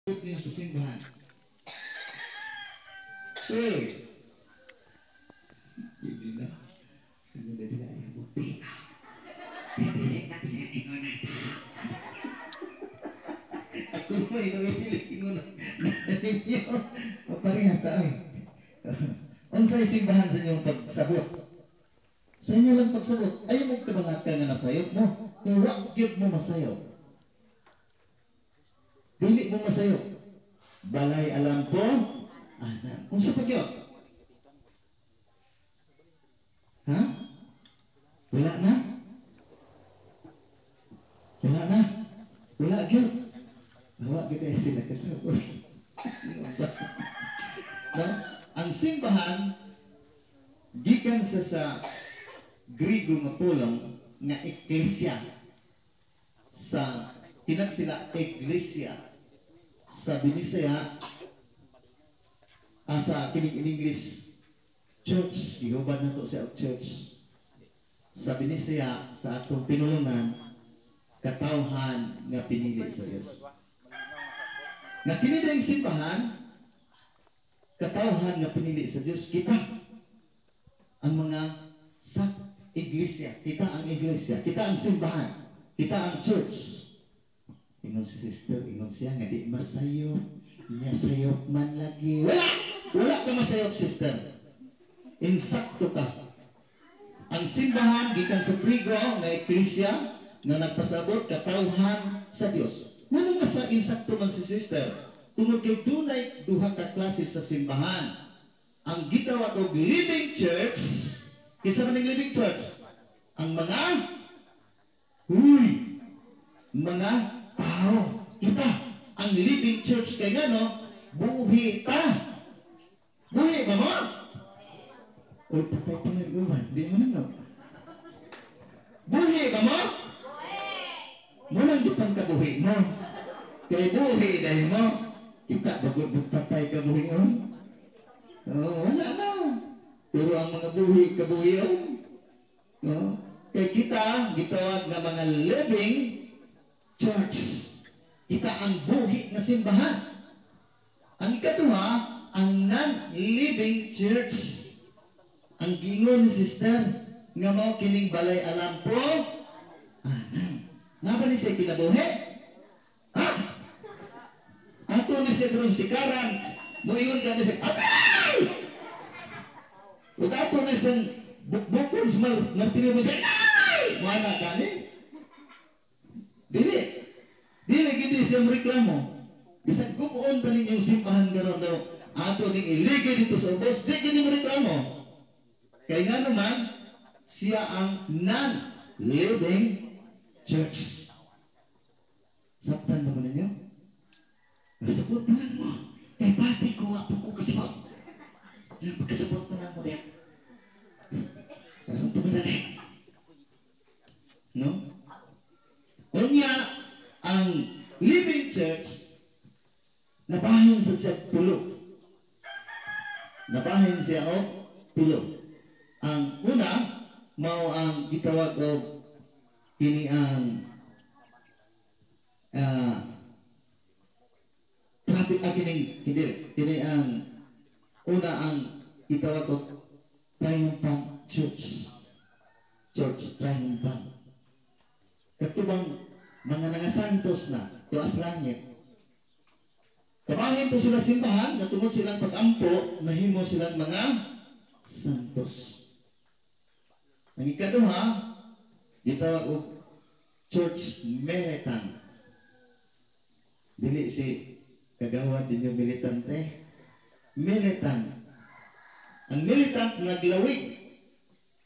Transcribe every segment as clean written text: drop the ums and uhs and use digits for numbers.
niyo sa simbahan. Uy! Hindi na. Ano na sila? Ayaw mo pina. Pinilit na siya. Ingon na. Ako mo, inuipilit. Ingon na. Ninyo. Parehas tayo. Ang sa'yo simbahan sa inyong pagsabot. Sa inyo lang pagsabot. Ayaw mo kabangat ka nga nasayop mo. Kaya wak yun mo masayop. Dili mo masayop. Balay alam po. Anak. Kung sa pagyo. Ha? Wala na? Wala na? Wala yun. Bawa kita sila kasabot. No? Ang simbahan, gikan sa Grigo nga pulong nga eklesia sa tinag sila eklesia sa Binisaya sa kining in English church, gihubad na to sa church sa Binisaya sa atong pinulungan katawhan nga pinili sa Dios nga kini dayang simbahan katawhan nga pinili sa Dios kita ang mga sa iglesia, kita ang iglesia, kita ang simbahan, kita ang church. Ingon si sister, ingon siya nga di masayop, niya sayop man lagi. Wala ka masayop sister. Insakto ka. Ang simbahan gikan sa Grigo nga iglesia nga nagpasabot katawhan sa Dios. Nganong sa insakto man si sister? Tungod kay dunay duha ka klase sa simbahan. Ang gitawag og living church. Kisa man ang living church? Ang mga mga tao. Kita, ang living church kay gano, buhi ta. Buhi ba mo? O, patay pa na guman. Di mo na. Buhi ba mo? Muna di pang kabuhi mo. Kay buhi dahil mo. Kita, bagod patay kabuhi mo. Oh, wala na. Pero ang mga buhi, kabuhian, no? Kaya kita, gitawag nga mga living church. Kita ang buhi na simbahan. Ang ikaduha, ang non-living church. Ang gingon ni sister, nga mo kining balay alam po, nga ba ni siya kinabuhi? Ha? Ato ni siya karong sikaran, muingon ka ni siya, atay! Ug ato na isang bukbukon sa martilyo mo siya, ay! Mana ka ni? Dili gindi siya reklamo. Bisag kukuon pa ninyong simbahan garon daw, ato ning iligay dito sa ubos, di gini mo reklamo. Kaya nga naman, siya ang non-living church. Saptan ba ko ninyo? Masabot na lang mo. Kay pati ko, wapo ko kasabot. Yang pagkasabot na lang mo din. Parang tumadali. No? Unya, ang living church, nabahin sa siya tulo. Nabahin siya o tulo. Ang una, mao ang gitawag o kini ang traffic kini ang una ang itawag ko triumphant church. Church triumphant. Katubang mga nangasantos na tuas langit. Kabahin po sila simbahan, katungod silang pag-ampo, nahimo silang mga santos. Ang ikaduha, itawag ko church militant. Dili si kagawad din yung militante. Militant. Ang militant naglawig.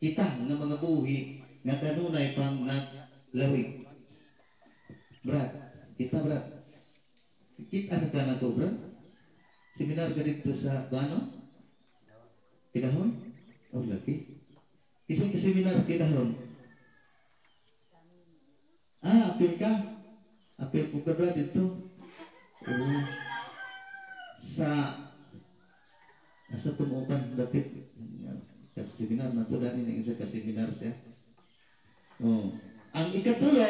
Kita nga mga buhi nga kanunay pang naglawig. Brad, kita brad. Kita na ka na to brad. Seminar ka dito sa ano? Kidahon? Oh, laki. Isang seminar kidahon. Apil ka. Apil po ka brad dito. Oh. Sa tumupan dapit kaseminar na to dani na isa kaseminar siya. Oh. Ang ikatulo,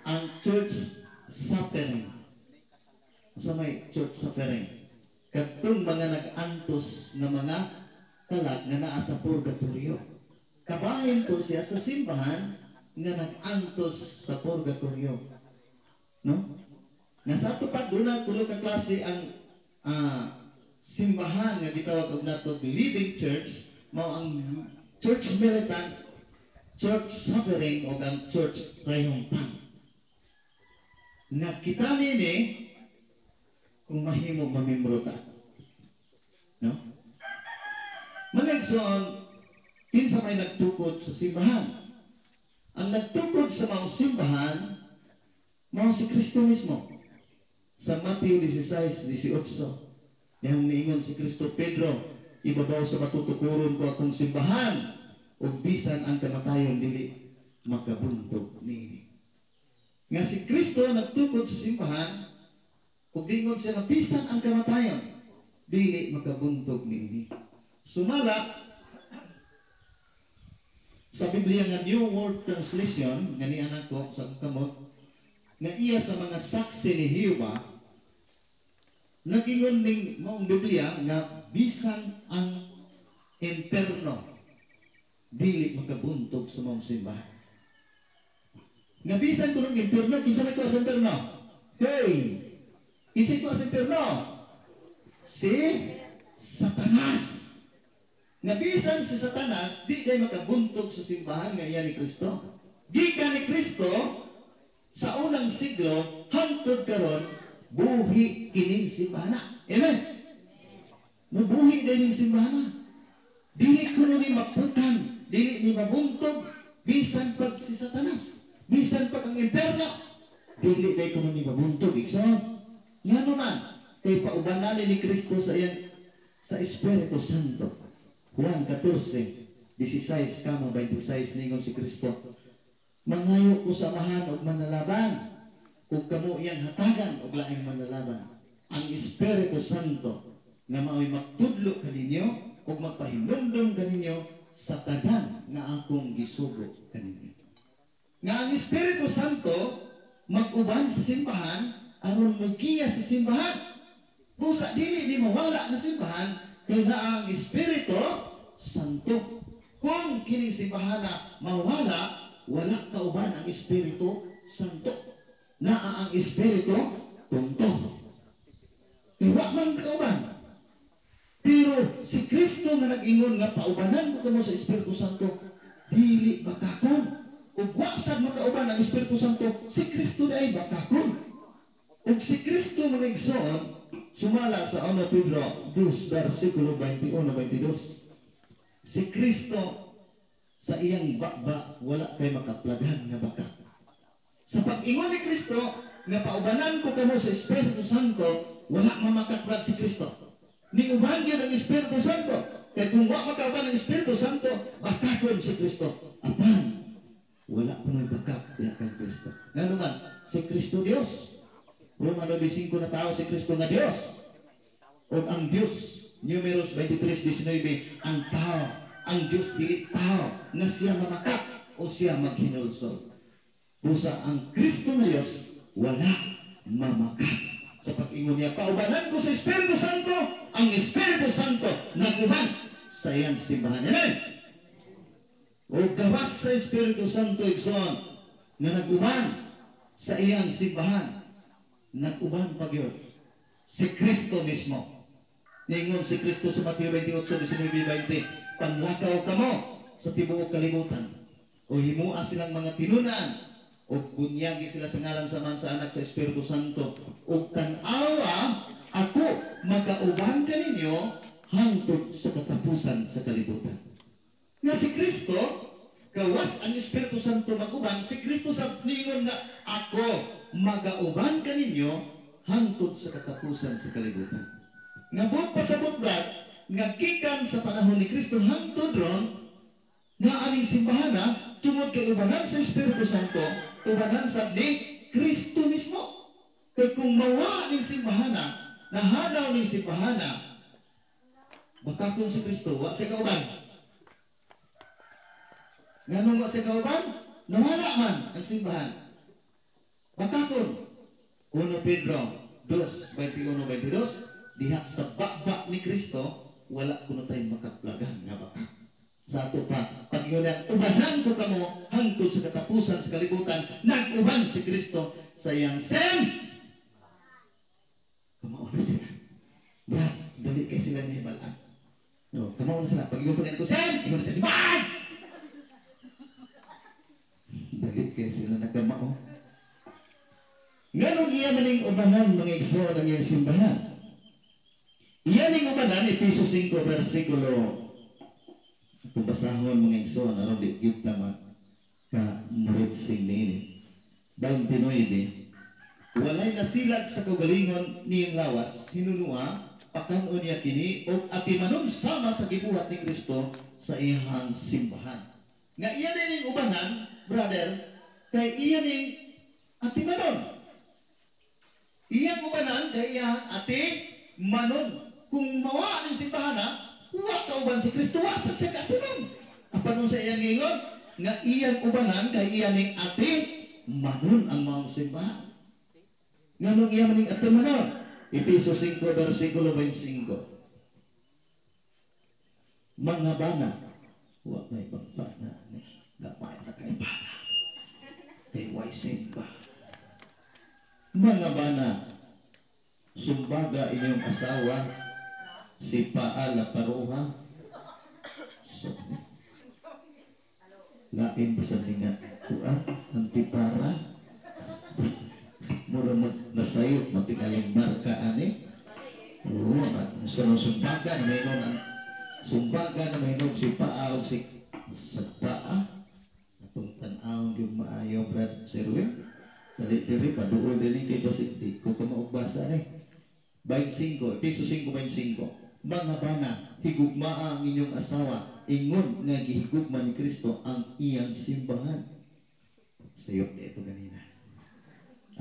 ang church suffering. sa may church suffering. Kadtong mga nag-antos nga mga kalag nga naa sa purgatorio. Kabahin to siya sa simbahan nga nag-antos sa purgatorio. No? Nga sa ato pa doon na tulo ka klase ang simbahan nga gitawag og nato living church, mao ang church militant, church suffering o ang church triumphant. Nga kita nini kung mahimo mamembro ta. No? Mga igsoon, kinsa may nagtukod sa simbahan. Ang nagtukod sa mga simbahan, mao si Kristo mismo. Sa Mateo 16:18, yang niingon si Kristo, Pedro, ibabaw sa matutukuron ko akong simbahan, ug bisan ang kamatayon dili makabuntog niini. Nga si Kristo nagtukod sa simbahan, ug dingon siya nga bisan ang kamatayon dili makabuntog niini. Sumala sa Biblia nga New World Translation nga niya nako sa kamot nga iya sa mga saksi ni Jehova, nagingon ning maong Biblia nga bisan ang imperno dili makabuntog sa mong simbahan. Nga bisan kulong imperno, kinsa may tuwa sa imperno? Hey! Kinsa tuwa sa imperno? Si Satanas. Nga bisan si Satanas, di kay makabuntog sa simbahan nga iya ni Kristo. Gikan ni Kristo sa unang siglo hangtod karon buhi kining simbahan. Amen. No buhi dining simbahan. Dili kuno ni mapukan, dili ni mabuntog bisan pag si Satanas, bisan pag ang imperno, dili day kuno ni mabuntog. So, ngano man kay paubanan ni Kristo sa iyang sa Espiritu Santo. Juan 14:16-26 ningon si Kristo, mangayo ko samahan og manlalaban, ug kamo iyang hatagan og laing manlalaban. Ang Espiritu Santo nga mao'y magtudlo kaninyo ug magpahinumdom kaninyo sa tanan nga akong gisugo kaninyo. Nga ang Espiritu Santo mag-uban sa simbahan aron maggiya sa simbahan. Busa dili ni mawala nga simbahan kay naa ang Espiritu Santo. Kung kining simbahan na mawala, wala kauban ang Espiritu Santo. Naa ang Espiritu Santo. Iwa man kauban. Pero si Kristo nga nag-ingon nga paubanan ko kamo sa Espiritu Santo, dili bakakon. Ug wa sad makauban ang Espiritu Santo, si Kristo ay bakakon. Ug si Kristo mga igsoon, sumala sa 1 Pedro 2:21-22. Si Kristo sa iyang bakba wala kay makaplaghan nga baka. Sa pag-ingon ni Kristo nga paubanan ko kamo sa Espiritu Santo, wala mamakaplag si Kristo. Ni uban gyud ang Espiritu Santo. Kay kung wa makauban ang Espiritu Santo, bakakon si Kristo. Apan wala pa may bakak diha kay Kristo. Ngano man si Kristo Dios. Roma 9:5 na tao si Kristo nga Dios. O ang Dios, Numeros 23:19, ang tao, ang Dios dili tao nga siya mamakak o siya maghinulsol. Busa ang Kristo nga Dios wala mamakak. Sa pag-ingon niya, paubanan ko sa Espiritu Santo, ang Espiritu Santo naguban sa iyang simbahan. Amen. O gawas sa Espiritu Santo igsoon nga naguban sa iyang simbahan. Nag-uban pa gyud si Kristo mismo. Ningon si Kristo sa Mateo 28:19-20, panlakaw kamo sa tibuok kalibutan, o himua silang mga tinunan, o bunyagi sila sa ngalan sa Man sa Anak sa Espiritu Santo, o tan-awa ako magauban kaninyo hangtod sa katapusan sa kalibutan. Nga si Kristo, gawas ang Espiritu Santo mag-uban, si Kristo sa ningon nga ako magauban kaninyo hangtod sa katapusan sa kalibutan. Nga buot pasabot brad, nga gikan sa panahon ni Kristo hangtod ron, nga aning simbahana tungod kay ubanan sa Espiritu Santo, ubanan sa ni Kristo mismo. Kay kung mawa ning simbahana, nahanaw ning simbahana, baka kung si Kristo wa siya kauban. Nganong wa siya kauban? Nawala man ang simbahan. Bakakon, 1 Pedro 2:21-22, diha sa bakbak ni Kristo, wala kuno tayo makaplagan nga baka. Sa ato pa, pag yun ang ubanan ko kamo hangtod sa katapusan sa kalibutan, nag-uban si Kristo sa iyang sem. Kamao na sila. Brad, dali kay sila na hibalaan. No, kamao na sila. Pag yung pagkain ko, sem, ingon na sila, simbahan! Dali kay sila nagkamao. Nganong iya maning ubanan mga igsoon ang iyang simbahan? Iya ning ubanan, Efeso 5 versikulo itong basahon mga igsoon, aron di kita ka-muritsing niini. 29, walay nasilag sa kaugalingon niyang lawas, hinunua, pakanon niya kini, o atimanon sama sa gibuhat ni Kristo sa iyang simbahan. Nga iya ning ubanan, brother, kay iya ning atimanon. Iyang ubanan, kay iyang atimanon. Kung mawa ng simbahan na, wa kauban si Kristo, wa sa siya katiman. Apan sa iyang ingon, nga iyang ubanan, kay iyang ning atimanon ang mga simbahan. Nga nung iyang ning atimanon, Efeso 5 versikulo 25. Mga bana, wa may bana, gamay na kay bana, kay way simba. Mga bana, sumbaga inyong asawa, si Paala Paruha. So, lain ba sa tinga kuan, antipara? Mura nasayot, matikaling marka ani. Oo, sumbaga na mayroon ang sumbaga na mayroon si Paa o si Paa. Atong tanawon yung maayo, Brad Serwin. Dali-dili, paduol din kay Basik. Di ko ka maugbasa ni. 25, Efeso 5:25. Mga bana, higugmaa ang inyong asawa, ingon nga gihigugma ni Kristo ang iyang simbahan. Sayop na ito ganina.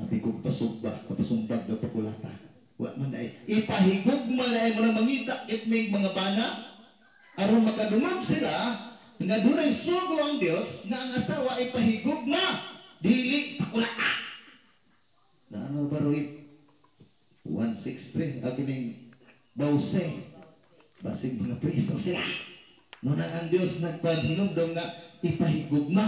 Abi kong kapasumbag na pakulata. Wa man ay ipahigugma na mo lang mangita itmig mga bana, aron makadumag sila nga dunay sugo ang Dios nga ang asawa ipahigugma dili pakulata. Na ano baroy 163 agining bawse basig mga preso sila. Muna ang Dios nagpahinumdom nga ipahigugma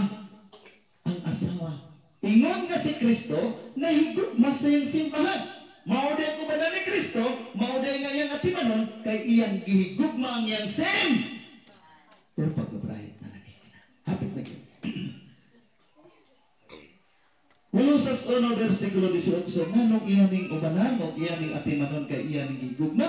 ang asawa. Ingon nga si Kristo nahigugma sa iyang simbahan. Mauday ko ba na ni Kristo, mauday nga iyang atimanon, kay iyang gihigugma ang iyang sem. Pero pagkabrahit na lagi. Hapit na kayo. Kolosas 1 versikulo 18, nganong iyaning ubanan o iyaning atimanon kay iyaning gihigugma,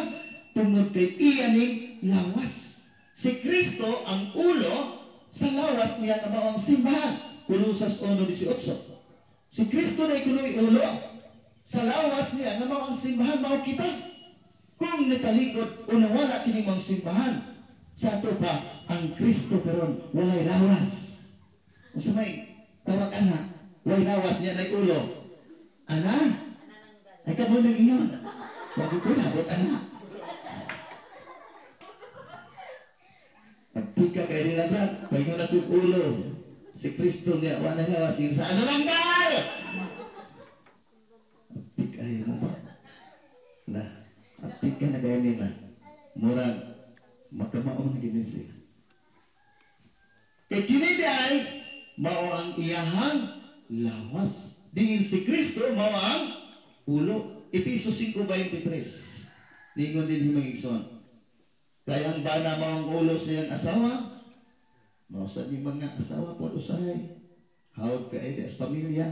tungod kay iyaning lawas. Si Kristo ang ulo sa lawas niya nga mao ang simbahan. Kolosas 1:18. Si Kristo na ikunoy ulo sa lawas niya nga mao ang simbahan, mao kita. Kung nitalikod o nawala kini mong simbahan, sa ato pa ang Kristo karon walay lawas. Unsa may tawag ana? Walay lawas niya nay ulo. Ana? Ay kamo nang ingon. Wa ko labot ana. Pagpika kay nila brad, paingon na kong ulo. Si Kristo niya, wala lawas yun sa ano lang dahil! Aptik ay mo ba? Lah, aptik ka na kaya nila. Murag, makamaon na gini siya. E kini ay, mao ang iyahang lawas. Dingin si Kristo, mao ang ulo. Efeso 5:23. Ningon din himang igsoon. Kaya ang bana mao ang ulo sa iyang asawa, mao sa di mga asawa po usahay. Hawag ka ay sa pamilya.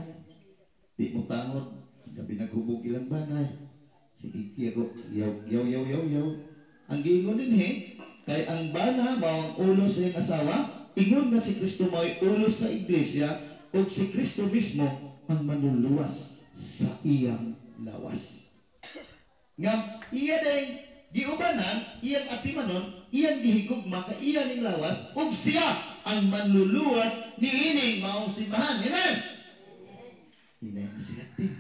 Di mo tangod. Gabi naghubog ilang banay. Sige, yaw. Ang giingon din kay ang bana mao ang ulo sa iyang asawa, ingon nga si Kristo mao ulo sa iglesia, ug si Kristo mismo ang manluluwas sa iyang lawas. Ngam iya day giubanan, iyang atimanon, iyang gihigugma, ka iya ning lawas, ug siya ang manluluwas niining maong simbahan. Amen? Hinay na sila din.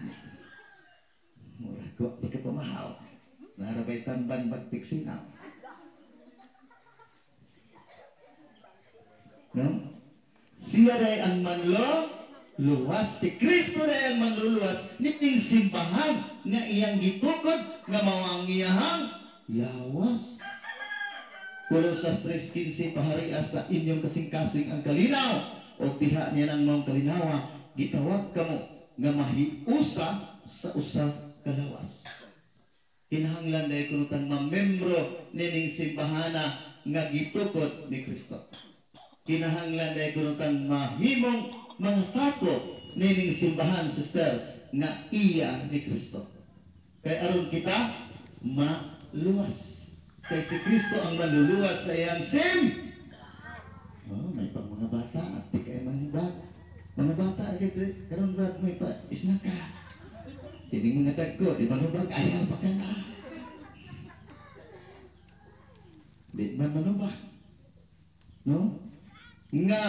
Mura ko, di ka pamahaw. Narabay tamban bagtik sinaw. No? Siya day ang manlo, luwas. Si Kristo na iyang manluluwas, niting simbahan nga iyang gitukod, nga mawang iyahang lawas. Kolosas 3:15, pahariya sa inyong kasing-kasing ang kalinaw, o diha niya ng mga kalinawa, gitawag kamo nga mahiusa sa usa ka lawas. Kinahanglan dahil kunutang mamembro nining simbahana nga gitukod ni Kristo. Kinahanglan dahil kunutang mahimong mga sakop nining simbahan, sister, nga iya ni Kristo. Kay aron kita maluwas. Kay si Kristo ang maluluwas sa iyang Oh, may pang mga bata, at di kayo manibag. Mga bata, karon brad, may pa, isna ka. Hindi mga dagko, di manubag, ayaw pa ka na. Di man manubag. No? Nga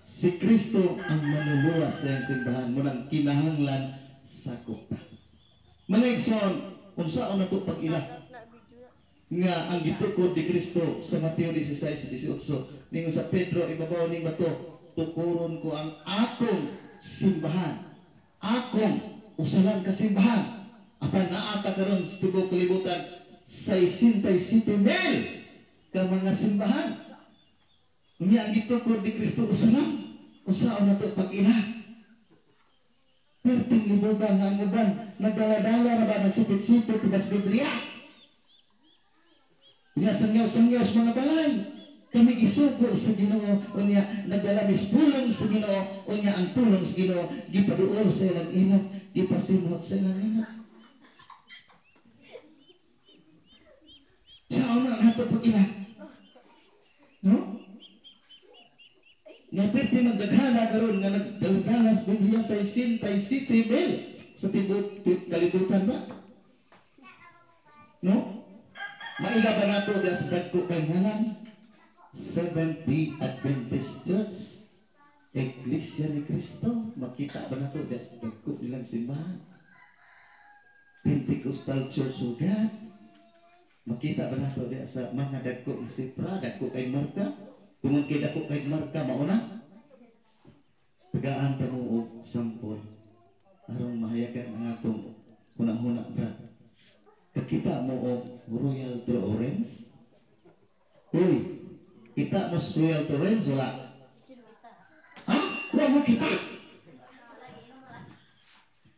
si Kristo ang manuluwas sa iyang simbahan, munang kinahanglan sa kuta. Mga igsoon, unsaon na ito pag-ila? Nga ang gitukod ni Kristo sa Mateo 16:18, ningon sa Pedro, ibabaw ning bato, tukuron ko ang akong simbahan, akong usalan ka simbahan. Apan naata karon sa tibuok kalibutan 67,000 ka mga simbahan. Unya ang gitukod ni Kristo usalan, unsaon na ito pag-ila? Perting libugan nga ang uban, nagdala-dala ra ba, nagsipit-sipit, tibas Biblia. Unya sangyaw-sangyaw sa mga balay. Kami gisuko sa Ginoo, unya nagdalamis pulong sa Ginoo, unya ang pulong sa Ginoo gipaduol sa ilang inat, gipasimhot sa ilang inat. Saan na nato pag-ilan? No? Nga perti magdaghana karon nga nagdalagas Biblia sa 67,000 sa tibuok kalibutan ba? No? Maila ba nato diya sa dagko kay ngalan? 70 Adventist Church, Iglesia ni Cristo. Makita ba nato diya sa dagko nilang simbahan? Pentecostal Church of God. Makita ba nato diya sa mga dagko ng sipra, dagko kay marka? Tungod kay dagko kay marka, mauna tagaan ta mo og sampol aron mahayagan ang atong hunang-huna, brad. Kakita mo o Royal Torrens? Uy, kita mo sa Royal Torrens? Wala. Ha? Wala mo kita?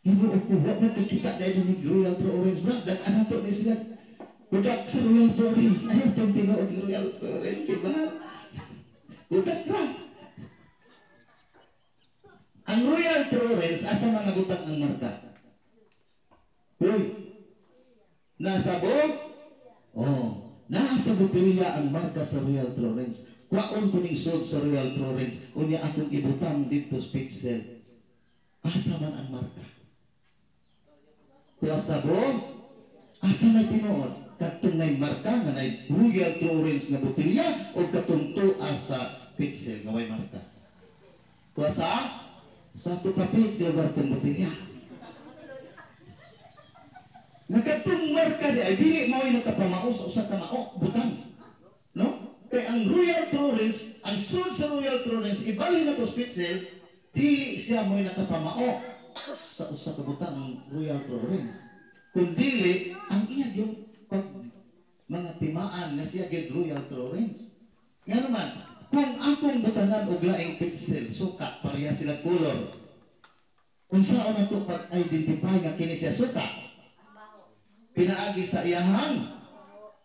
Ibu ako, wala mo kakita dahil ni Royal Torrens, brad. Dagaan nato ni sila. Kudak sa Royal Torrens. Ayaw itong tinood ni Royal Torrens. Diba? Kudak ra. Ang Royal Torrens, asa mga butang ang marka? Uy, nasa bo? Oh, nasa botelya ang marka sa Royal Torrens. Kwaon ko ning sod sa Royal Torrens, unya akong ibutang dito sa pixel. Asa man ang marka? Tuwa sa bo? Asa may tinuod? Katong may marka nga nay Royal Torrens na botelya o katong tuwa sa pixel nga may marka? Tuwa sa tupapig di lugar tong botelya. Nagkatong marka di ay dili mao ina kapamao sa usa ka mao butang. No? Kay ang Royal Torrens, ang sud sa Royal Torrens ibalhin nato sa pixel, dili siya mo ina kapamao sa usa ka butang ang Royal Torrens. Kun dili ang iya gyud pag mga timaan nga siya gyud Royal Torrens. Nga naman, kung akong butangan og laing pixel, suka pareha sila color. Kung saan na ito pag-identify nga kini siya suka, pinaagi sa iyahang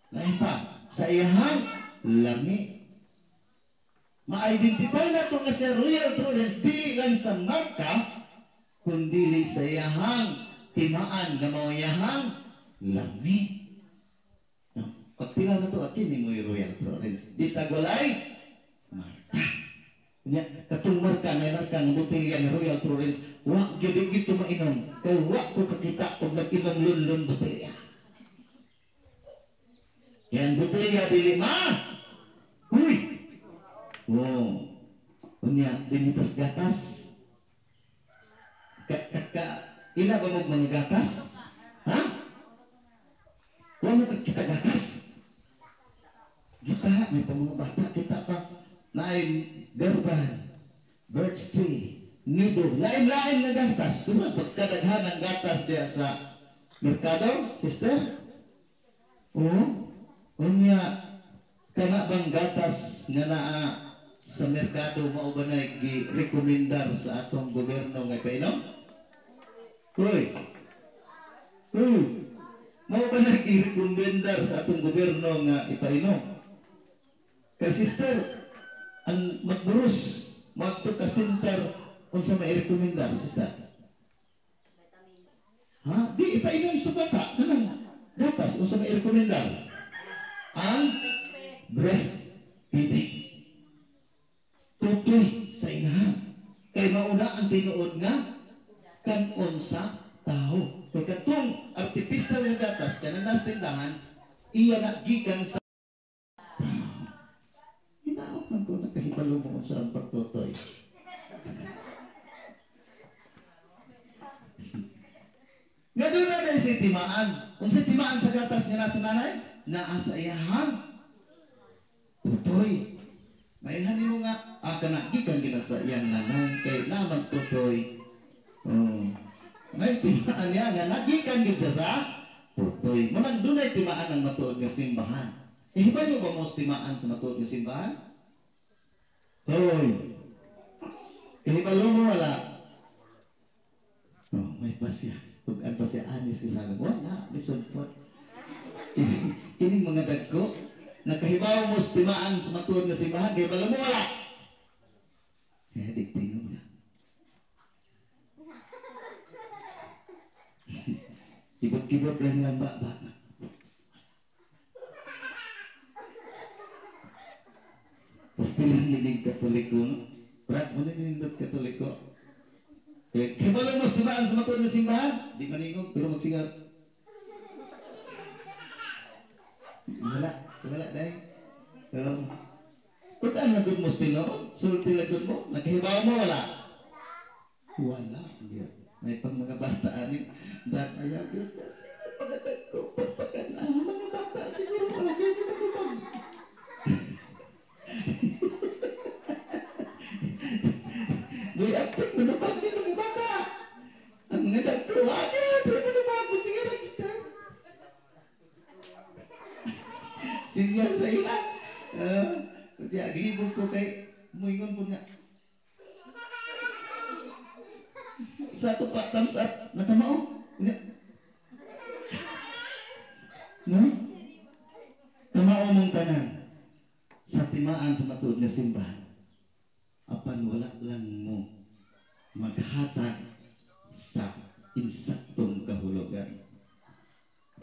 lain pa, sa iyahang lami. Ma-identify na ito nga siya Royal Torrens, dili lang sa marka, kundi sa iyahang timaan nga mao iyahang lami. Pagtilaw na ito, kini mo yung Royal Torrens. Bisag walay marka. Nya katong marka na marka ng botelya ng Royal Torrens, wa gyud gito mainom. Kay wa ko kakita og nag-inom lunlon botelya. Yan botelya dili ma. Uy. Wow. Unya dinitas gatas. Ila ba mo mga gatas? Ha? Wa mo kakita gatas? Kita may mga bata kita pa na verbal birds tree nido. Lain-lain nga gatas. Pero pagkadaghan ng gatas diya sa merkado, sister? Oo. Unya, kana bang gatas nga naa sa merkado mao ba na gi-rekomendar sa atong gobyerno nga kainom? Hoy. Mao ba na gi-rekomendar sa atong gobyerno nga ipainom? Kay sister, ang magburus, magto ka center unsa may rekomendar sister? Ha? Di ipainom sa bata kanang gatas unsa may rekomendar? Ang breastfeeding. Tutoy sa inahan. Kay mauna ang tinuod nga kanon sa tao. Kay katong artificial nga gatas kanang nas tindahan, iya na gikan sa hinaot man ko nakahibalo mo unsa ang pagtutoy. Nga doon na si timaan. Unsa timaan sa gatas nga nasa nanay? Naa sa iyahang tutoy. Mainhan mo nga, kana gikan gina sa iyang nanay kay naman tutoy. May timaan niya nga nagikan gid sa tutoy. Manang dunay timaan ang matuod nga simbahan. Hibalo ba mo timaan sa matuod nga simbahan? Hoy. Hibalo mo wala. May pasya. Tugan pa siya anis ni Salom. Wala, listen po. Ining mga dagko, nakahibaw mo timaan sa matuod nga simbahan, kaya bala mo wala. Kaya digtingog niya. Kibot-kibot lang lang baba. Pasti lang linig Katoliko. Brad, mo na nindot Katoliko. Kaya bala mo timaan sa matuod nga simbahan, di maningog, pero magsingal. Wala dahil. Kung ano nagod mo stino, sulti lagod mo, nakahibaw mo, wala. Wala. May pang mga bata aning, dan ayaw yun kasi pagkatag ko, pagpagkanahan mga bata, siguro okay, di magubag. Do'y aktik, manubag din mga bata. Ang mga dagko, agad, manubag, sige, nag-start. Sinyas na ilan. Kaya ginibog ko kay muingon po nga. Sa ito pa, thumbs up. Nakamao. No? Kamao mong tanan. Sa timaan sa matuod nga simbahan. Apan wala lang mo maghatag sa insaktong kahulugan.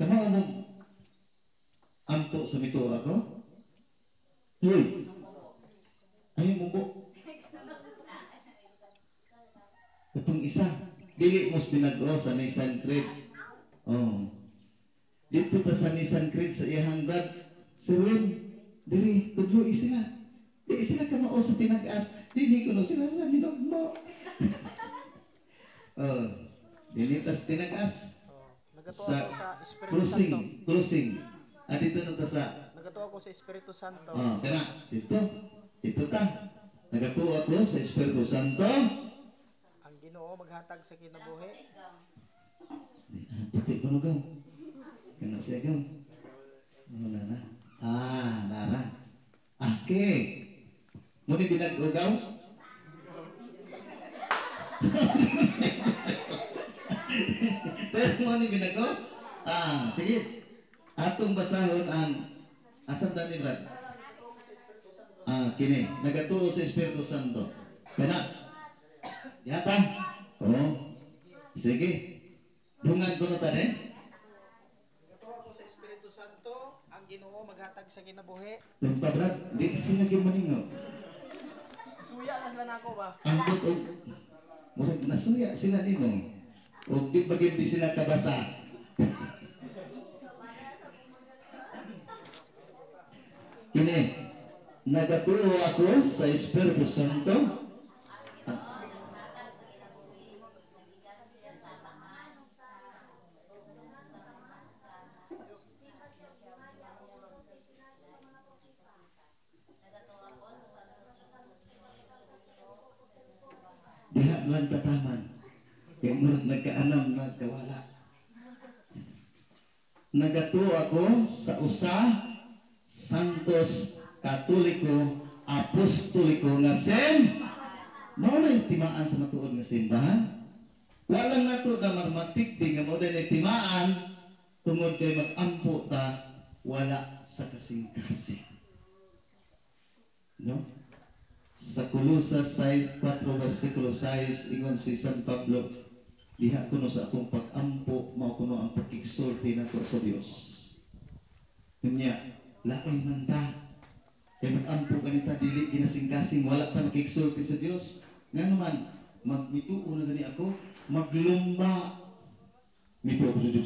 Kamao mong ampo sa mito ako? Hoy! Ayaw mo po. Itong isa, dili mo pinag-o sa Nissan Creed. Dito ta sa Nissan Creed sa iyang brad. Sir Win, dili, tudlo sila. Di sila kamao sa tinag-as. Dili ko sila sa minogmo. Dili tas tinag-as. Sa closing. Dito na ta sa nagatuwa ko sa Espiritu Santo. Kana, dito ta. Nagatuwa ko sa Espiritu Santo. Ang Ginoo maghatag sa kinabuhi. Puti ko no gaw. Kana siya gaw. Na. Nara. Ake. Muni binag-ugaw? Pero muni binago? Sige. Atong basahon ang asam na ni Brad. Kini. Nagatuo sa Espiritu Santo. Kana. Yata? Sige. Dungan ko na tanin. Nagatuwa ko sa Espiritu Santo, ang Ginoo maghatag sa kinabuhi. Tumpa Brad, di sila gimaningo. Suya lang lang ako ba? Ang butog. Murag nasuya sila nimo. O di bagay di sila kabasa. Kini. Nagatuo ako sa Espiritu Santo. lang tataman. Kaya murag nagkaanam, nagkawala. Nagatuo ako sa usa Santos Katoliko Apostoliko nga mao na timaan sa matuod nga simbahan. Walang nato na marmatik di nga mao na timaan tungod kay mag-ampo ta wala sa kasing-kasing. No? Sa Colosas 4 versikulo 6 ingon si San Pablo, diha kuno sa atong pag-ampo mao kuno ang pagigsulti nato sa Dios. Kunya lain man ta kay mag-ampo ganita dili ginasing-kasing wala ta nakigsulti sa Dios. Nganuman magmituo na gani ako maglumba mito ako sa Dios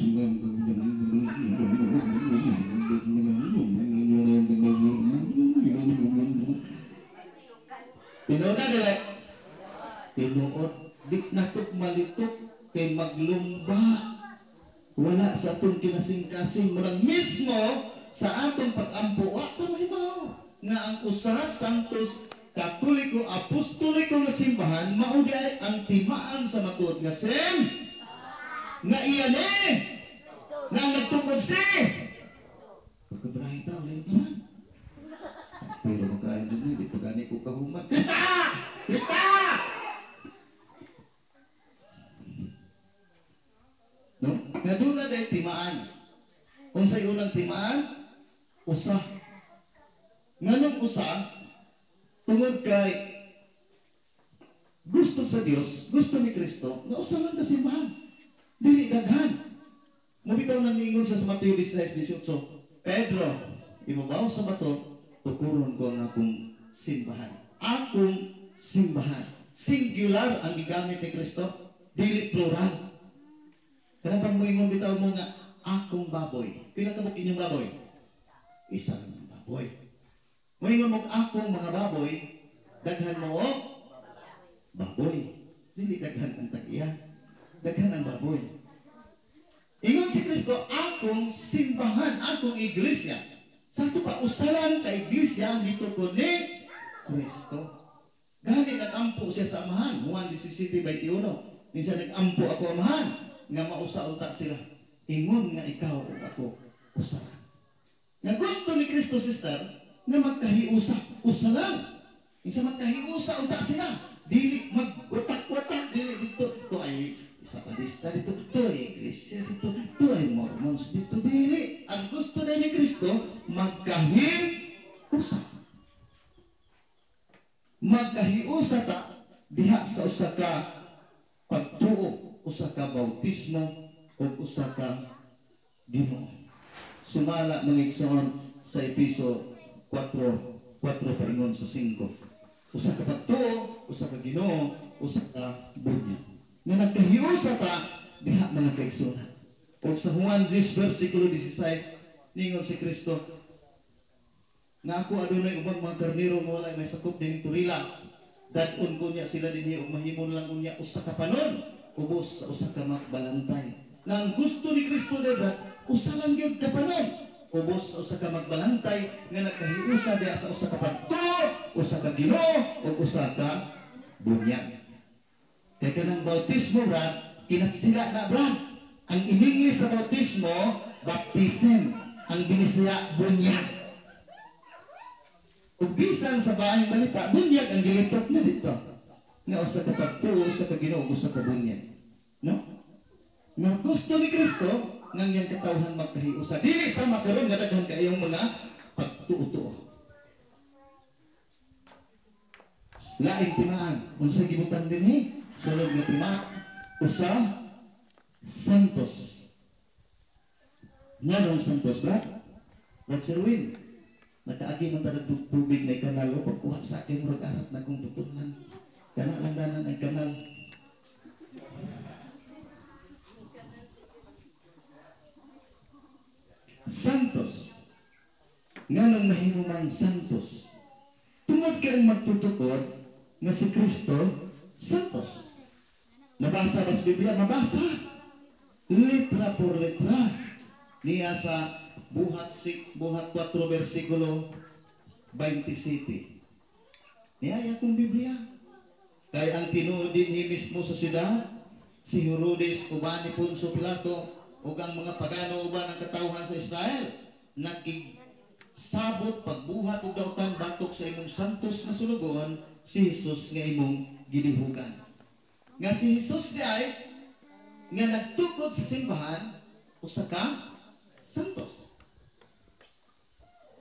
tinuod na dili tinuod di natok malitok kay maglumba wala sa atong kinasing-kasing murag mismo sa atong pag-ampo ato mahibaw nga ang usa Santos Katoliko Apostoliko nga simbahan mao diay ang timaan sa matuod nga nga iyan nga nagtukod pagkabrahe tao lang tanan pero magkain din di pagani ko kahuman Krista no nga doon na dahil timaan unsay unang timaan usa nganong usa tungod kay gusto sa Dios gusto ni Kristo nga usa lang ka simbahan dili daghan mo bitaw nang ingon sa Mateo 16:18 Pedro ibabaw sa bato tukuron ko ang akong simbahan singular ang gigamit ni Kristo dili plural. Kanang mo ingon bitaw mo nga akong baboy. Pila ka inyong baboy? Isa lang baboy. Mo ingon mo akong mga baboy, daghan mo baboy. Dili daghan ang tag-iya. Daghan ang baboy. Ingon si Kristo, akong simbahan, akong iglesia. Sa ito pa usalan ka iglesia dito ko ni Kristo. Gani nag-ampo siya sa amahan. Juan 17:21. Minsan nag-ampo ako amahan. Nga mausa-unta sila. Ingon nga ikaw o ako usa. Nga gusto ni Kristo sister nga magkahiusa. Usa lang. Isa magkahiusa unta sila. Dili mag-watak-watak. Dili dito. Ito ay Sapadista dito. Ito ay iglesia dito. Ito ay Mormons dito. Dili. Ang gusto na ni Kristo magkahiusa. Magkahiusa ta diha sa usa ka pagtuo. Usa ka bautismo o usa ka Ginoo. Sumala mga igsoon sa Episo 4 paingon sa 5. Usa ka pagtuo, usa ka Ginoo, usa ka bunyag. Nga nagkahiusa ta diha mga kaigsoon. O sa Juan 10 versikulo 16 ningon si Kristo nga ako adunay ubang mga karnero nga wala may sakop dining turila. Dadon ko niya sila dinhi ug mahimon lang unya usa ka panon. Ubos sa usa ka magbalantay. Nga ang gusto ni Kristo diba, usa lang gyud ka panon. Ubos sa usa ka magbalantay nga nagkahiusa diha sa usa ka pagtuo, usa ka Ginoo ug usa ka bunyag. Kaya kanang bautismo brad, kinatsila na brad. Ang in-English sa bautismo, baptism. Ang binisaya, bunyag. Ug bisan sa baayong balita, bunyag ang gilitok na dito. Nga usa ka pagtuo, usa ka Ginoo, usa ka bunyag. No? Nga gusto ni Kristo nga iyang katawhan magkahiusa. Dili sa makaron nga daghan kaayong mga pagtuo-tuo. Laing timaan, unsa gibutan dinhi? Sulod nga timaan, usa Santos. Nganong Santos, brad? Brad Sirwin, nakaagi man tada tubig na kanal o pagkuha sa akin murag arat na kong tutulan. Kana lang danan ang kanal. Santos. Nganong mahimo mang Santos? Tungod kay magtutukod nga si Kristo Santos. Nabasa ba sa Biblia? Mabasa. Litra por litra. Niya sa buhat 4 versikulo 27. Niya kong Biblia. Kay ang tinuod dinhi mismo sa syudad, si Herodes uban ni Poncio Pilato ug ang mga pagano uban ang katawhan sa Israel nakigsabot pagbuhat og dautan batok sa imong santos nga sulugon si Jesus nga imong gidihugan. Nga si Jesus di ay nga nagtukod sa simbahan usa ka santos.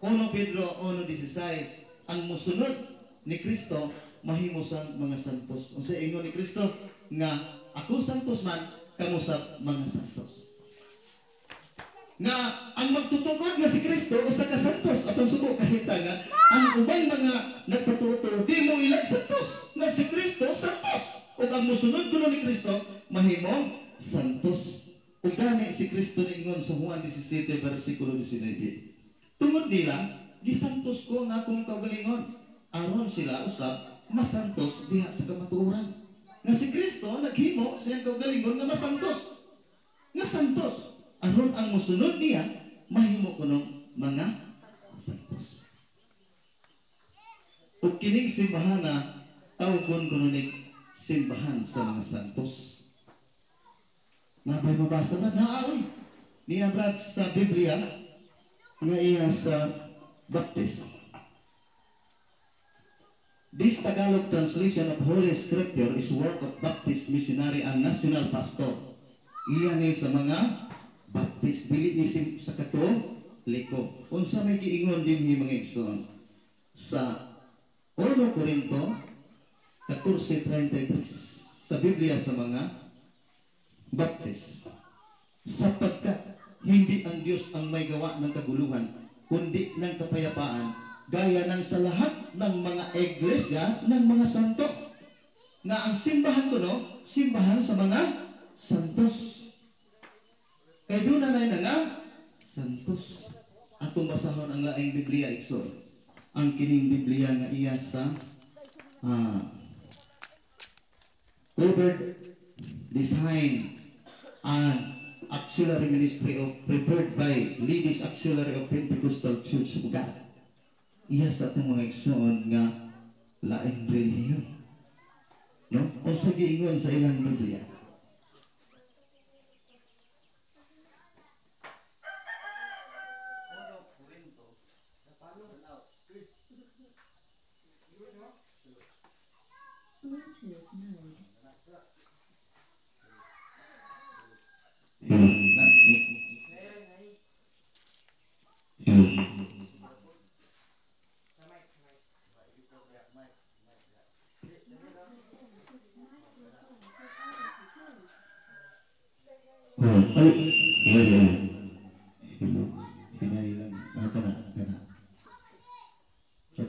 1 Pedro 1:16, ang musunod ni Kristo mahimo sang mga santos. Unsa ingon ni Kristo nga ako santos man kamo sa mga santos. Nga ang magtutukod nga si Kristo usa ka santos apan subo kahita nga ang ubang mga nagpatuto di mo ilag santos nga si Kristo santos ug ang musunod kuno ni Kristo mahimong santos. Ug gani si Kristo ningon sa Juan 17 versikulo 19. Tungod nila gisantos ko ang akong kaugalingon aron sila usab masantos diha sa kamatuoran. Nga si Kristo naghimo sa iyang kaugalingon nga masantos. Nga santos aron ang musunod niya mahimo kuno mga santos. Ug kining simbahan na tawgon kuno ni simbahan sa mga santos. Labay mabasa na naaoy niya brad sa Biblia nga iya sa Baptist. This Tagalog translation of Holy Scripture is work of Baptist missionary and national pastor. Iya ni sa mga Baptist dili ni sa Katoliko. Unsa may giingon dinhi mga igsoon sa 1 Corinto 14:33 sa Biblia sa mga Baptist. Sapagkat hindi ang Diyos ang may gawa ng kaguluhan, kundi ng kapayapaan, gaya ng sa lahat ng mga iglesia ng mga santo. Nga ang simbahan kuno, simbahan sa mga santos. Kay doon na nga santos. Atong basahon ang laing Biblia igsoon. Ang kining Biblia nga iya sa covered design and auxiliary ministry of prepared by Ladies Auxiliary of Pentecostal Church of God. Iya sa itong mga igsoon nga laing relihiyon. No? O sa giingon sa ilang Biblia.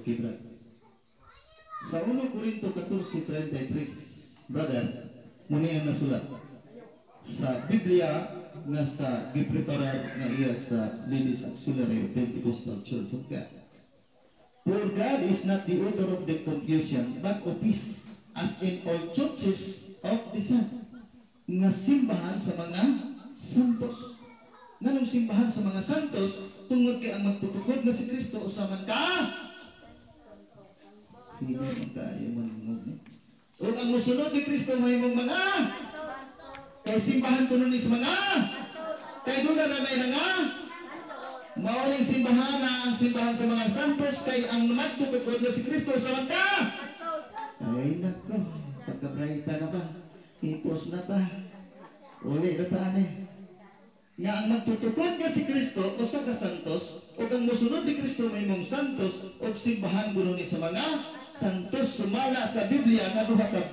Okay, brother. Sa 1 Corinto 14:33, brother, muna ang nasulat sa Biblia nga sa gipreparar nga iya sa Ladies Auxiliary of Pentecostal Church of God. For God is not the author of the confusion, but of peace, as in all churches of the saints. Nga simbahan sa mga santos. Nganong simbahan sa mga santos, tungod kay ang magtutukod nga si Kristo usaman ka. Hindi man kaya manungog ni. Ug ang musunod ni Kristo mahimong mga kay simbahan kuno ni sa mga kay duda na may nga mauling simbahan na ang simbahan sa mga santos kay ang magtutukod nga si Kristo usaman ka. Ay nako, pagkabrayta na ba? Ipos na ta. Uli na ta ani. Nga ang magtutukod nga si Kristo usa ka santos ug ang musunod ni Kristo mahimong santos ug simbahan kuno ni sa mga santos sumala sa Biblia nga duha ka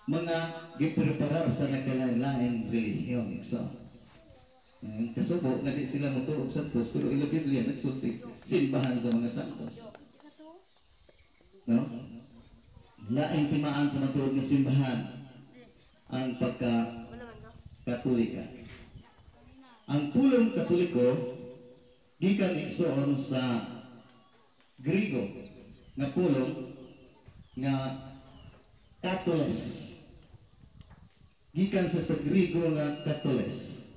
mga gipreparar sa nagkalain-lain relihiyon. So, ang kasubo nga di sila motuog santos pero ila Biblia nagsulti simbahan sa mga santos. No? Laing timaan sa matuod nga simbahan ang pagka-Katolika. Ang pulong Katoliko gikan igsoon sa Griego nga pulong nga Katoles. Gikan sa Griego nga Katoles.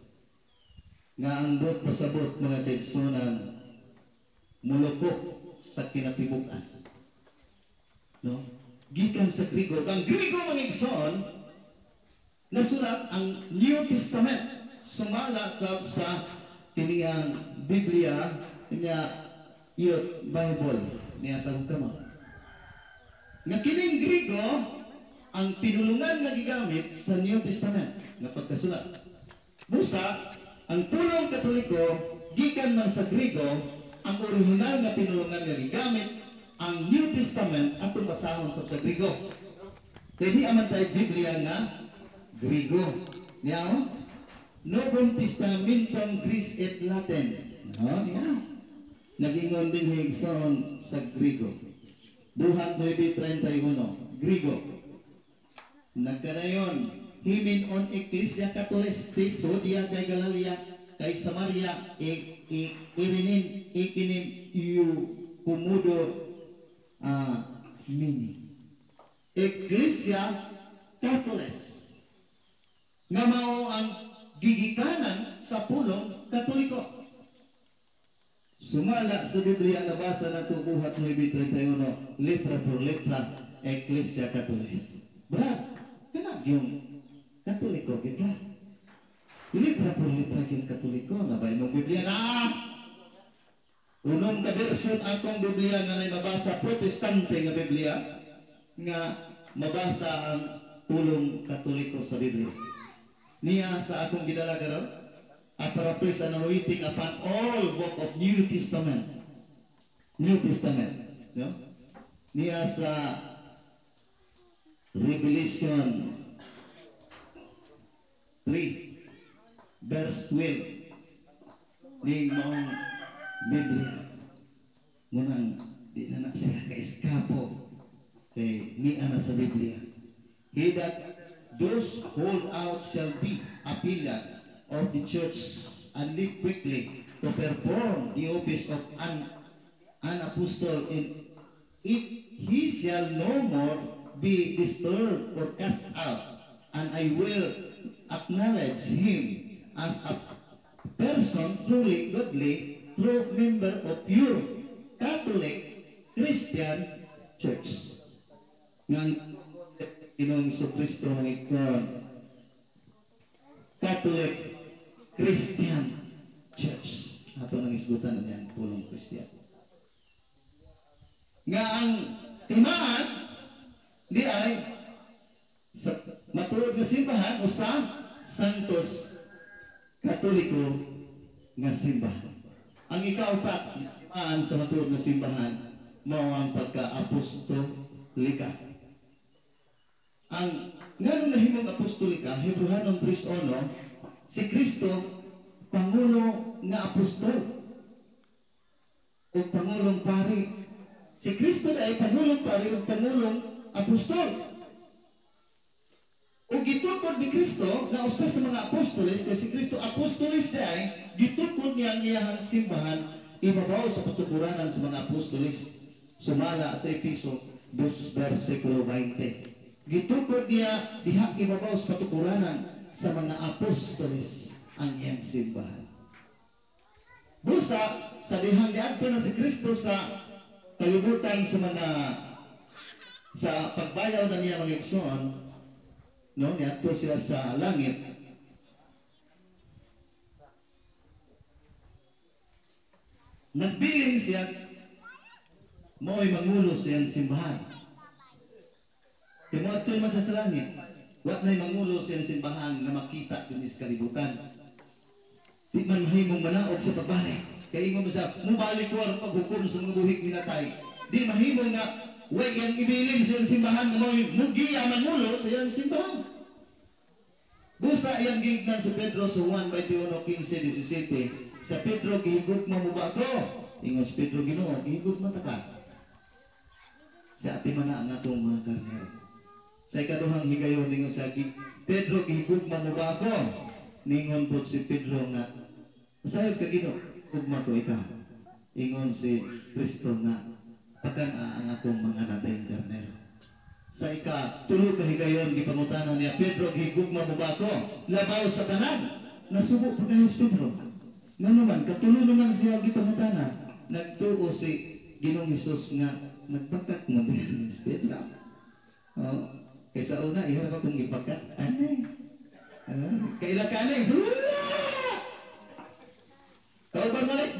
Nga ang buot pasabot mga kaigsunan mulukok sa kinatibuk-an. No? gikan sa Griego. Ang Griego mangigsoon nasulat ang New Testament sumala sa kiniyang Biblia niya yun Bible niya sa kamao. Nga kining Griego ang pinulungan nga gigamit sa New Testament nga pagkasulat. Busa ang pulong Katoliko gikan man sa Griego, ang original nga pinulungan nga gigamit ang New Testament atong basahon sa Griego. Kaya aman tayo Biblia nga Griego. Niya Novum Testamentum Greece et Latin. Niya. Nagingon din higson sa Griego. Buhat 9:31 Griego. Nagkarayon himin on Ecclesia Catholis Sodia kay Galalia kay Samaria irinin ikinim yu kumudo mini Ecclesia Catholis nga mao ang gigikanan sa pulong Katoliko. Sumala sa Biblia nabasa nato buhat 9:31 letra por letra Ecclesia Catholis. Brad, kanag yung Katoliko kita. Litra por litra yung Katoliko na ba yung Biblia na unong ka-version akong Biblia nga na mabasa protestante nga Biblia nga mabasa ang pulong Katoliko sa Biblia. Niya sa akong gidala karon a paraphrase anointing upon all book of New Testament. New Testament, no? Niya sa Revelation 3 verse 12 ning maong Biblia munang di na siya ka-eskapo kay ni ana sa Biblia. He that those hold out shall be a pillar of the church and live quickly to perform the office of an apostle in it. He shall no more be disturbed or cast out, and I will acknowledge him as a person truly godly, true member of pure Catholic Christian Church. Ngang Ginoong Kristo ng ikon Catholic Christian Church. Ato nang isgutan na niyang pulong Kristiyan. Nga ang timaan di ay sa matuod nga simbahan o sa Santos Katoliko nga simbahan. Ang ikaupat timaan sa matuod nga simbahan mao ang pagka-apostolika. Ang ngano nahimong apostolika, Hebrehanon 3:1, si Kristo pangulo nga apostol o pangulong pari. Si Kristo ay pangulong pari o pangulong apostol. O gitukod ni Kristo na usa sa mga apostoles kay si Kristo apostoles ay gitukod niya ang iyang simbahan ibabaw sa patuburanan sa mga apostoles sumala sa Efeso 2 versikulo 20. Gitukod niya diha ibabaw sa patuburanan sa mga apostoles ang iyang simbahan. Busa sa dihang niadto na si Kristo sa kalibutan sa mga sa pagbayaw na niya mga igsoon, no, niadto siya sa langit. Nagbiling siya mao'y mangulo sa iyang simbahan. Kaya mo man sa langit, wa na'y mangulo sa iyang simbahan na makita din sa kalibutan. Di man mahimong manaog sa pagbalik. Kaya ingon mo siya, mubalik ko ang paghukom sa mga buhik ninatay. Di mahimong nga, way yang ibilin sa iyang simbahan nga mao'y mugiya mangulo sa iyang simbahan. Busa iyang gignan si Pedro sa 1:21-15-17. Sa Pedro, gihigugma mo ba ako? Ingon si Pedro, Ginoo, gihigugma ta ka. Sa ati man ang atong mga karnero. Sa ikaduhang higayon, ningon sa Pedro, gihigugma mo ba ako? Ningon po si Pedro nga, sayod ka Ginoo, gugma ko ikaw. Ingon si Kristo nga, pagkana ang akong mga natayong karnero. Sa tulo ka higayon, gipangutanan niya, Pedro, gihigugma mo ba ako? Labaw sa tanan. Nasubo pa kayo si Pedro. Nga naman, katulo naman siya gipangutanan. Nagtuo si Ginoong Hesus nga, nagbakat mo din si Pedro. Oh, kaysa una iharap akong gipakat ane. Kaila ka ane, wala. Kauban mo like,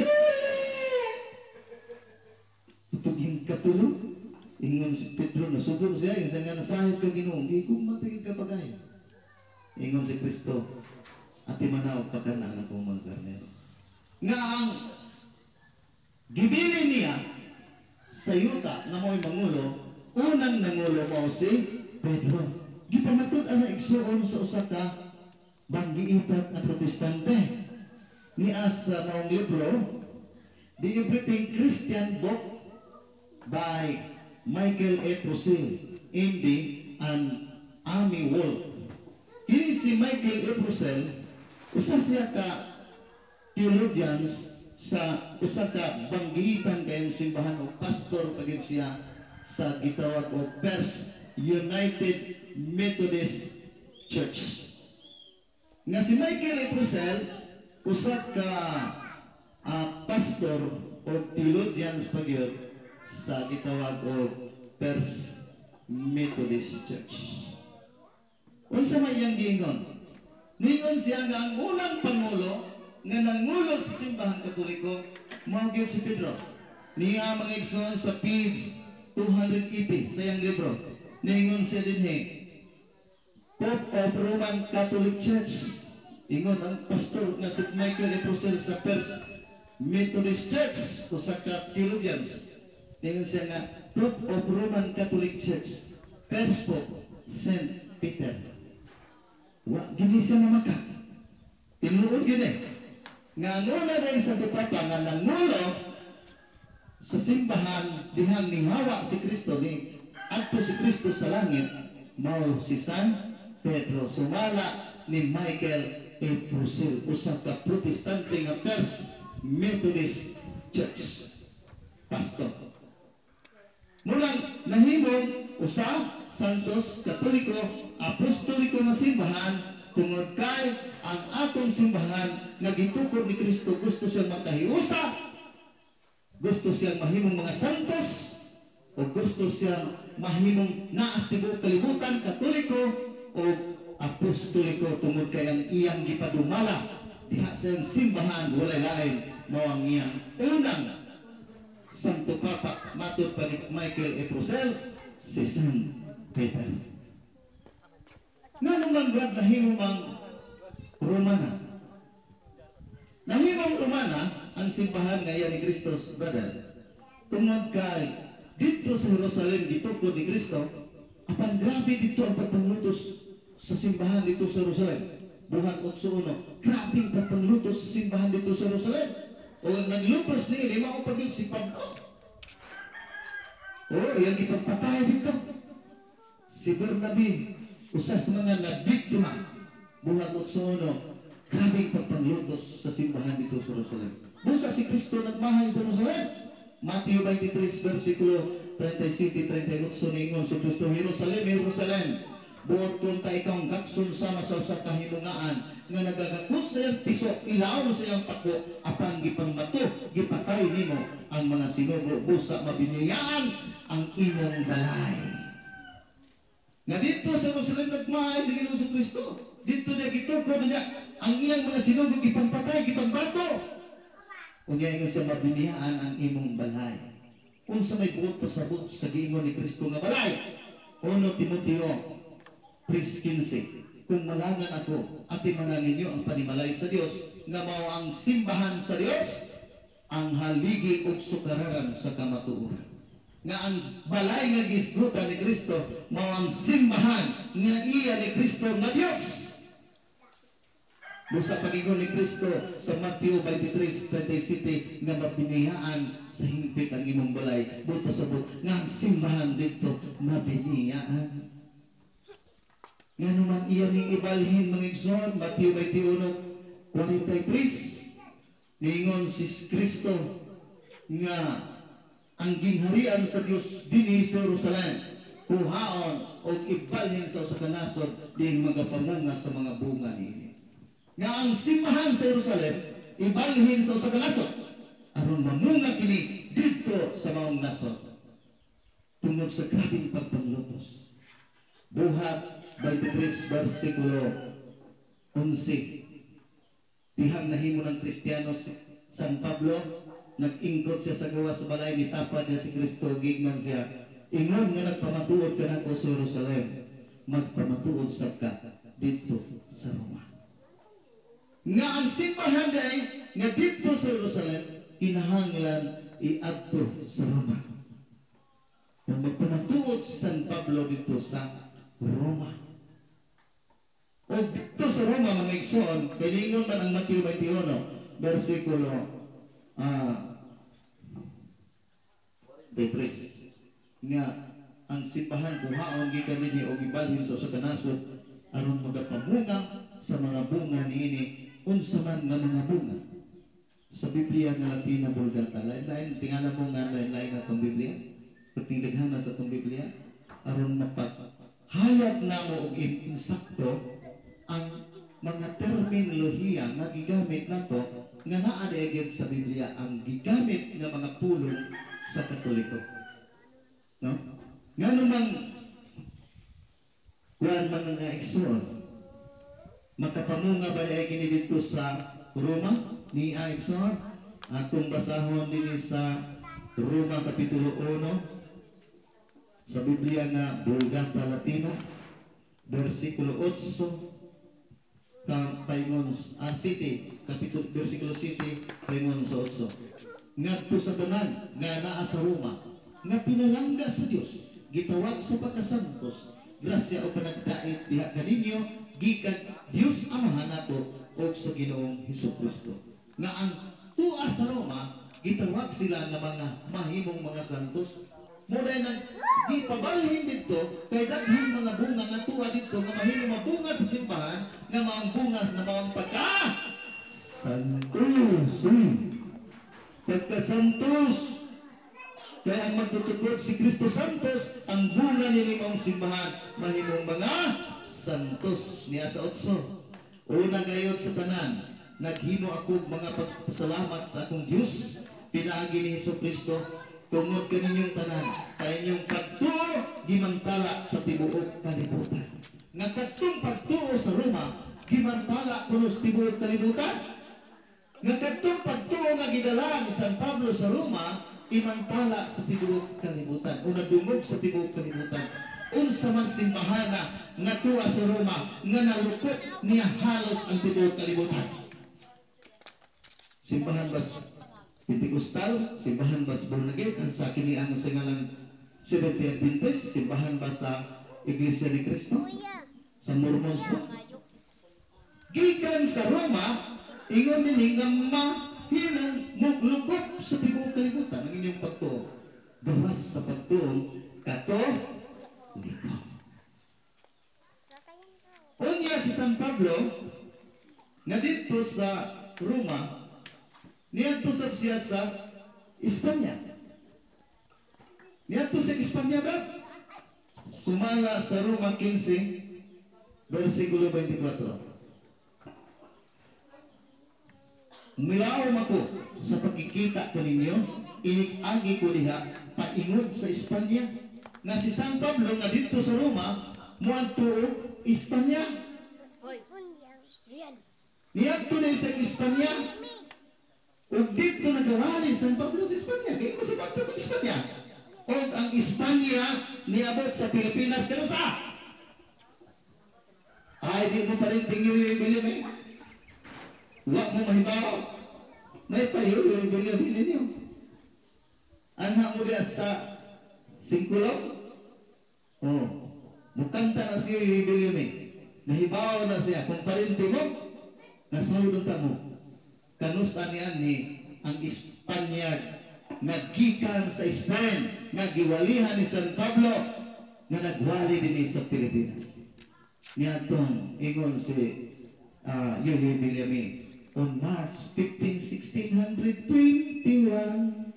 tutugin katulog. Ingon si Pedro, nasubok siya, isa nga nasahit ka Ginoo, di ko matigil ka pagay. Ingon si Kristo, ati manawag pa ka na ang akong mga karnero. Nga ang gibilin niya sa yuta nga mo'y mangulo, unang nangulo mo si Pedro. Gipamatod ang igsuon sa usa ka banggiitat na protestante. Niya sa maong libro, The Everything Christian Book by Michael A. Purcell, MD and Amy Wolf. Kini si Michael A. Purcell, usa siya ka theologians sa usa ka banggiitan kayong simbahan o pastor pagin siya sa gitawag o First United Methodist Church. Nga si Michael A. Purcell, usa ka pastor o theologians pagyod sa gitawag o First Methodist Church. Unsa may iyang giingon? Ningon siya nga ang unang pangulo nga nangulo sa simbahang Katoliko mao gyud si Pedro. Niya mga igsoon sa page 280 sa iyang libro. Ningon siya dinhi, Pope of Roman Catholic Church. Ingon ang pastor nga si Michael A. Purcell sa First Methodist Church, usa ka theologians. Ningon siya nga Pope of Roman Catholic Church, First Pope Saint Peter. Wa gini siya mamaka. Tinuod gini. Nga nguna rin sa Papa nga nangulo sa simbahan dihang ninghawa si Kristo ni adto si Kristo sa langit mao si San Pedro. Sumala ni Michael A. Purcell, usa ka protestante nga First Methodist Church pastor. Mulang nahimong usa Santos Katoliko Apostoliko nga simbahan tungod kay ang atong simbahan nga gitukod ni Kristo gusto siyang makahiusa, gusto siyang mahimong mga santos, o gusto siyang mahimong naas tibuok kalibutan Katoliko o Apostoliko tungod kay ang iyang gipadumala diha sa iyang simbahan walay lain mao ang iyang unang Santo Papa matud pa ni Michael A. Purcell si San Peter. Nga naman God nahimo mang Romana. Nahimong Romana ang simbahan nga ni Kristo, brother. Tungod kay dito sa Jerusalem gitukod ni Kristo, apan grabe dito ang pagpanglutos sa simbahan dito sa Jerusalem. Buhat 8:1. Grabe ang pagpanglutos sa simbahan dito sa Jerusalem. O naglutos ni lima o pagig si Pablo. O iyang ipagpatay dito. Si Bernabe, usa sa mga nabiktima. Buhat 8:1. Grabe ang pagpanglutos sa simbahan dito sa Jerusalem. Busa si Kristo nagmahay sa Jerusalem. Matthew 23 versikulo 37-38 ningon si Kristo, Jerusalem, Jerusalem, buot kung ta ikaw gakson sama sa usa ka himungaan nga nagagakos sa iyang piso, ilaw sa iyang pako, apan gipangmato, gipatay nimo ang mga sinugo, busa mabiniyaan ang imong balay. Nga dito sa Jerusalem nagmahay si Ginoong Kristo. Dito niya gitukod niya ang iyang mga sinugo, gipangpatay, gipangbato. Unya nga siya mabiniyaan ang imong balay. Unsa may buot pasabot sa giingon ni Kristo nga balay? 1 Timoteo 3:15. Kung malangan ako, atimanan ninyo ang panimalay sa Dios nga mao ang simbahan sa Dios, ang haligi ug sukararan sa kamatuoran. Nga ang balay nga gisgutan ni Kristo mao ang simbahan nga iya ni Kristo nga Dios. Busa pagingon ni Kristo sa Matthew 23:37 nga mabiniyaan sa hingpit ang imong balay. Buot pasabot nga ang simbahan dito mabiniyaan. Nga naman iya ning ibalhin mga igsoon, Matthew 21:43 ningon si Kristo nga ang gingharian sa Dios dinhi sa Jerusalem kuhaon og ibalhin sa usa ka nasod diin magapamunga sa mga bunga niini. Nga ang simbahan sa Jerusalem ibalhin sa usa ka nasod aron mamunga kini didto sa maong nasod tungod sa grabeng pagpanglutos. Buhat 23 versikulo 11. Dihang nahimo ng Kristiyano si San Pablo, nag-ingkot siya sa gawas sa balay, nitapad niya si Kristo, gignan siya. Ingon nga nagpamatuod ka na ko sa Jerusalem, magpamatuod sa ka dito sa Roma. Nga ang simbahan day nga dito sa Jerusalem, kinahanglan iadto sa Roma. Kung magpamatuod si San Pablo dito sa Roma. O dito sa Roma, mga igsoon, kailingon man ang Mateo 21, versikulo 3. Nga, ang simbahan buhaon gikan dinhi og ibalhin sa usa ka nasod aron magapamunga sa mga bunga niini unsa man nga mga bunga. Sa Biblia nga Latina Vulgata, lain-lain tingala mo nga lain-lain na tong Biblia. Patingdaghan na sa tong Biblia aron mapaghayag namo og insakto ang mga terminolohiya nga gigamit nato nga naa gyud sa Biblia ang gigamit nga mga pulong sa Katoliko. No? Nga namang kuan mga igsoon, makapamunga ba ay kini dito sa Roma ni igsoon? Atong basahon dinhi sa Roma kapitulo 1 sa Biblia nga Vulgata Latina versikulo 8 paingon City kapitulo versikulo 7 paingon sa 8. Ngadto sa tanan nga naa sa Roma nga pinalangga sa Dios, gitawag sa pagkasantos, grasya o panagdait diha kaninyo gikan Dios Amahan nato o sa Ginoong Hesukristo. Nga ang tuwa sa Roma, gitawag sila nga mga mahimong mga santos. Moday nang di pabalhin dito kay daghang mga bunga nga tuwa dito nga mahimong mabunga sa simbahan nga mga bunga na mga santos. Pagkasantos. Kaya ang magtutukod si Kristo Santos, ang bunga ni limang simbahan, mahimong mga santos niya sa 8. Una gayod sa tanan, naghimo ako mga pagpasalamat sa akong Diyos, pinaagi ni Jesucristo, tungod kaninyong tanan, kaya inyong pagtuo, gimantala sa tibuok kalibutan. Nga katong pagtuo sa Roma, gimantala kuno sa tibuok kalibutan. Nga katong pagtuo nga gidala ni San Pablo sa Roma, imantala sa tibuok kalibutan o nadungog sa tibuok kalibutan. Unsa man simbahana nga tuwa sa Roma nga nalukot niya halos ang tibuok kalibutan. Simbahan bas Pentecostal, simbahan bas born again, ang sa kini ang singalan Seventh-day Adventist, simbahan ba sa Iglesia ni Cristo, sa Mormons ba? Gikan sa Roma, ingon din nga mahimong muglukop sa tibuok kalibutan ang inyong pagtuo. Gawas sa pagtuong Katoliko. Unya si San Pablo nga dito sa Roma, niadto sab siya sa Espanya. Niadto sa Espanya ba? Sumala sa Roma 15 versikulo 24. Milawom ako sa pagkikita kaninyo, inig-agi ko diha paingod sa Espanya. Nga si San Pablo nga dito sa Roma, muadto og Espanya. Niadto na sa Espanya. Ug dito nagawali San Pablo sa Espanya. Kaya masabagto ko Espanya. Og ang Espanya niabot sa Pilipinas kanusa. Ay di mo pa rin tingyo yung bilim eh. Wa mo mahibaw. May payo yung bilim ninyo. Anha mo diya sa singkulong. Oh, mukanta na siya yung bilim eh. Nahibaw na siya. Kung parinti mo, nasawid ang mo. Kanusa niyan ni ang Espanyol naggikan sa Spain, nagiwalihan ni San Pablo, nga nagwali din sa Pilipinas. Niyaton, ingon si Yuli Villame, on March 15, 1621,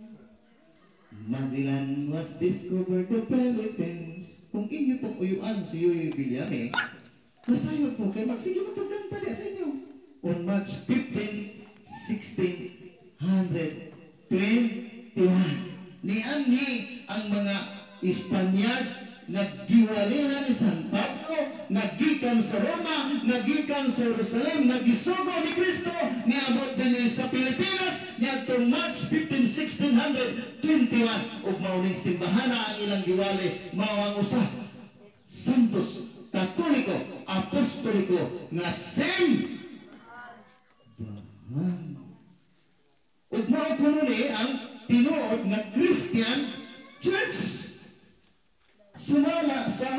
Magellan was discovered the Philippines. Kung inyo pong uyuan si Yuli Villame, nasayon po kayo, magsige mo itong kanta sa inyo. On March 15, 1621, nianhi ang mga Espanyol naggiwalihan ni San Pablo, nagikan sa Roma, nagikan sa Jerusalem, nagisugo ni Kristo, niabot din sa Pilipinas, niadtong March 15, 1621, ug mao ning simbahana ang ilang giwali, mao ang usa, Santos, Katoliko, Apostoliko, nga simbahan. Ug mao kuno ni ang tinuod nga Christian Church. Sumala sa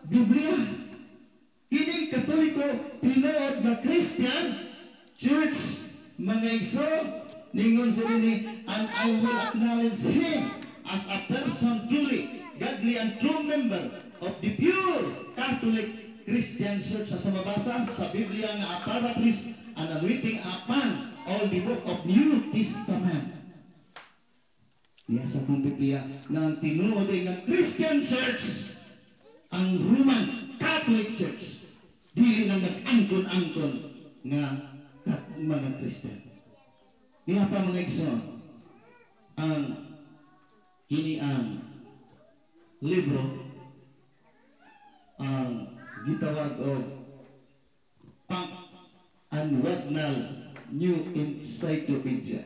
Biblia. Kining Katoliko tinuod nga Christian Church. Mga igsoon, ningon sa rini, and I will acknowledge him as a person truly godly and true member of the pure Catholic Christian Church. Sa mabasa sa Biblia nga paraphrase and awaiting upon all the book of New Testament. Diya sa akong Biblia nga ang tinuod nga Christian Church, ang Roman Catholic Church, dili na nag-angkon-angkon nga mga Christian. Diya pa mga igsoon, ang kini ang libro ang gitawag og Punk and Wagnall New Encyclopedia.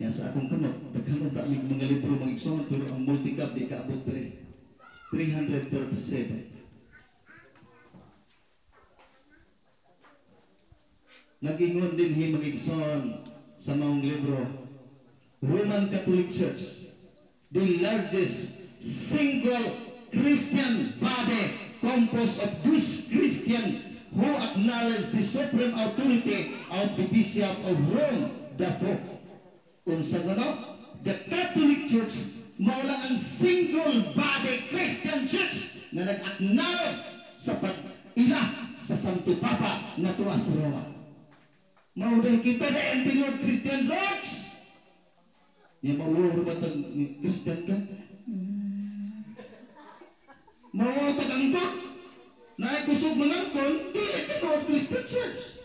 Yan sa akong kamot, daghan ta mig mga libro mga igsoon, pero ang multicap di kaabot 337. Nagingon din mga igsoon sa maong libro, Roman Catholic Church, the largest single Christian body composed of those Christians who acknowledge the supreme authority of the Bishop of Rome, the Pope. Unsa gano? The Catholic Church mao lang ang single body Christian Church na nag-acknowledge sa pag-ila sa Santo Papa nga tuwa sa Roma. Mao dahil kita na ang tinuod Christian Church. Niya maulo ba tag Christian ka? Mao tag-angkot. Na kusog mangangkon, dili tinuod Christian Church.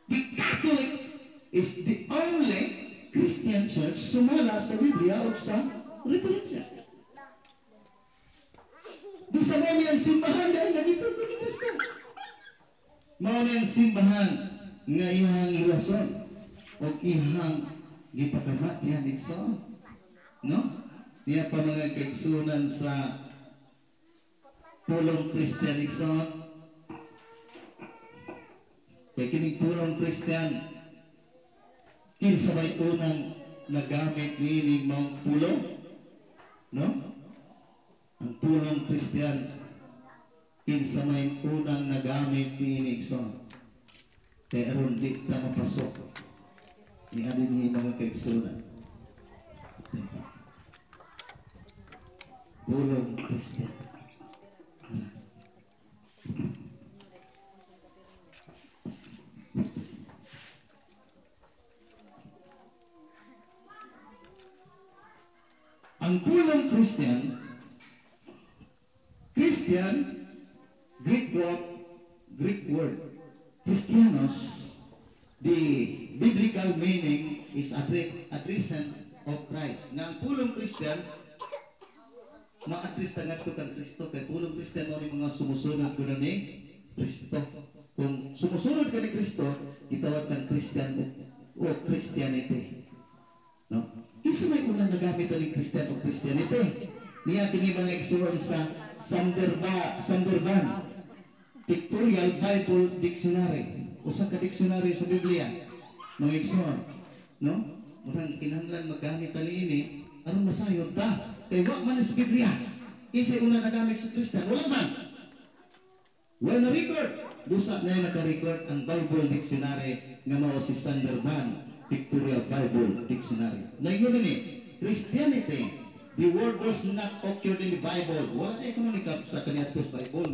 The Catholic is the only Christian Church sumala sa Biblia o sa Revelation. Doon sa mga ang simbahan dahil nagitog ni Kristo. Mao na ang simbahan nga ihang luwason o ihang gipakamatyan igsoon. No? Niya pa mga kaigsunan sa pulong Christian igsoon. Kaya kining pulong Christian, kinsa may unang nagamit niining mga pulong? No? Ang pulong Christian, kinsa may unang nagamit niining igsoon. Kaya aron di ka mapasok ni adin ni mga kaigsunan. Pulong Christian. Ang pulong Christian, Greek word, Christianos, the biblical meaning is addressant of Christ. Nga ang pulong Christian, ma-address na nga ito kang Kristo, kay pulong Christian mo rin mga sumusunod ko na ni Kristo. Kung sumusunod ka ni Kristo, itawag kang Christian o Christianity. No? Isa may unang nagamit ni Christian o Christianity. Niya kini mga igsuon sa Sanderban Pictorial Bible Dictionary. Usa ka dictionary sa Biblia. Mga igsuon, no? Murang kinahanglan magamit ani ini aron masayod ta. Kay wa man sa Biblia. Isa una nagamit sa Christian, wala man. Wala na record. Busa na naka-record ang Bible Dictionary nga mao si Sanderban Pictorial Bible Dictionary. Naingon ni Christianity, the word does not occur in the Bible. Wala na ikononikap sa kaniadtos Bible.